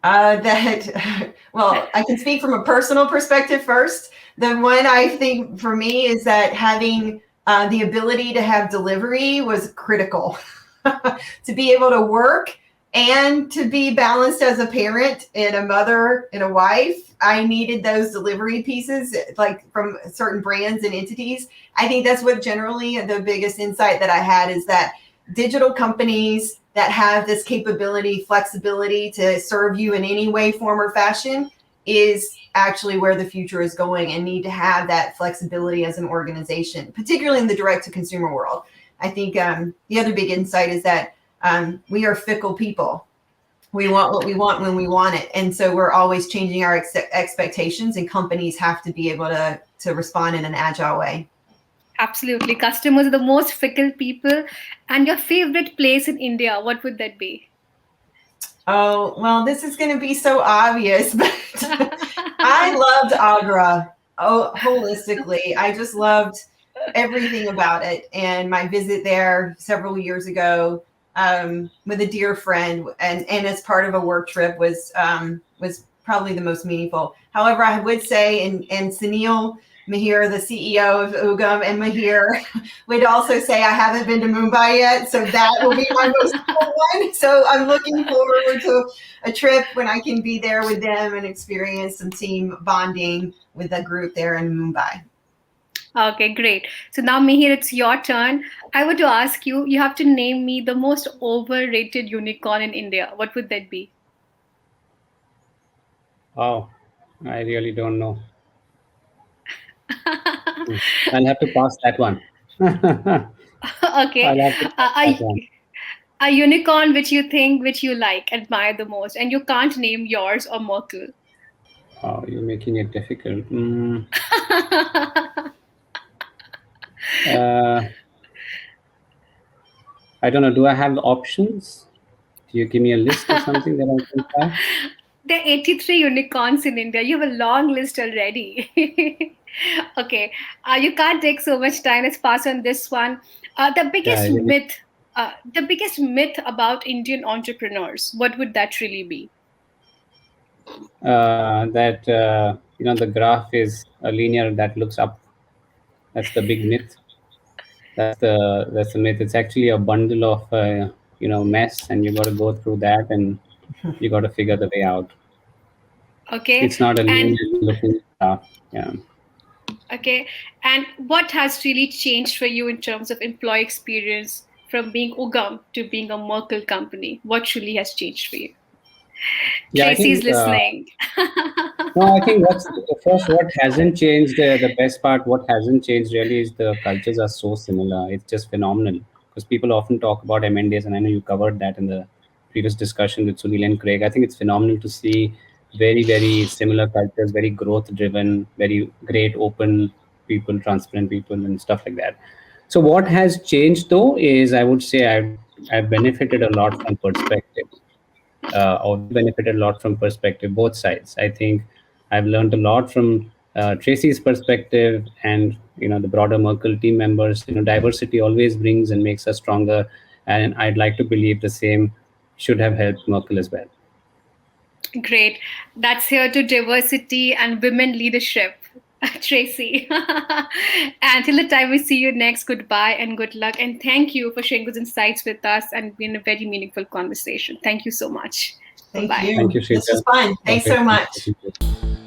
Speaker 2: Well, I can speak from a personal perspective first. The one I think for me is that having the ability to have delivery was critical. To be able to work and to be balanced as a parent and a mother and a wife, I needed those delivery pieces, like from certain brands and entities. I think that's what generally the biggest insight that I had is that digital companies that have this capability, flexibility to serve you in any way, form, or fashion is actually where the future is going, and need to have that flexibility as an organization, particularly in the direct-to-consumer world. I think the other big insight is that we are fickle people. We want what we want when we want it. And so we're always changing our expectations, and companies have to be able to respond in an agile way.
Speaker 1: Absolutely. Customers are the most fickle people. And your favorite place in India, what would that be?
Speaker 2: Oh, well, this is going to be so obvious, but I loved Agra. Oh, holistically. I just loved everything about it. And my visit there several years ago with a dear friend and as part of a work trip was probably the most meaningful. However, I would say, and Sunil Mihir, the CEO of Ugam, and Mihir would also say, I haven't been to Mumbai yet, so that will be my most cool one. So I'm looking forward to a trip when I can be there with them and experience some team bonding with the group there in Mumbai.
Speaker 1: Okay, great. So now, Mihir, it's your turn. I were to ask you, you have to name me the most overrated unicorn in India. What would that be?
Speaker 3: Oh, I really don't know. I'll have to pass that one.
Speaker 1: Okay.
Speaker 3: I'll have to pass that one.
Speaker 1: A unicorn which you think, which you like, admire the most, and you can't name yours or Merkle.
Speaker 3: Oh, you're making it difficult. Uh, I don't know. Do I have options? Do you give me a list of something that I can try?
Speaker 1: There are 83 unicorns in India. You have a long list already. Okay. You can't take so much time. Let's pass on this one. The
Speaker 3: Yeah,
Speaker 1: biggest
Speaker 3: I really.
Speaker 1: myth, the biggest myth about Indian entrepreneurs. What would that really be?
Speaker 3: That the graph is a linear that looks up. That's the big myth. That's the myth. It's actually a bundle of mess, and you got to go through that, and you got to figure the way out.
Speaker 1: Okay.
Speaker 3: It's not a
Speaker 1: And
Speaker 3: linear looking path. Yeah.
Speaker 1: okay. And what has really changed for you in terms of employee experience from being Ugam to being a Merkle company? What truly has changed for you?
Speaker 3: Yeah, I
Speaker 1: Tracie's
Speaker 3: think
Speaker 1: listening.
Speaker 3: no, I think what's the first what hasn't changed, the best part, what hasn't changed really is the cultures are so similar. It's just phenomenal because people often talk about M&As, and I know you covered that in the previous discussion with Sunil and Craig. I think it's phenomenal to see very, very similar cultures, very growth driven, very great, open people, transparent people, and stuff like that. So what has changed though is I would say I've benefited a lot from perspective, or we benefited a lot from perspective, both sides. I think I've learned a lot from Tracie's perspective, and the broader Merkle team members. Diversity always brings and makes us stronger, and I'd like to believe the same should have helped Merkle as well.
Speaker 1: Great. That's here to diversity and women leadership. Tracie. And till the time we see you next, goodbye and good luck. And thank you for sharing those insights with us and being a very meaningful conversation. Thank you so much. Bye
Speaker 2: Thank
Speaker 1: bye.
Speaker 3: Thank
Speaker 2: you.
Speaker 3: you,
Speaker 2: This was
Speaker 3: Shreya.
Speaker 2: fun. Thanks so
Speaker 3: Perfect.
Speaker 2: much.
Speaker 3: Thank you.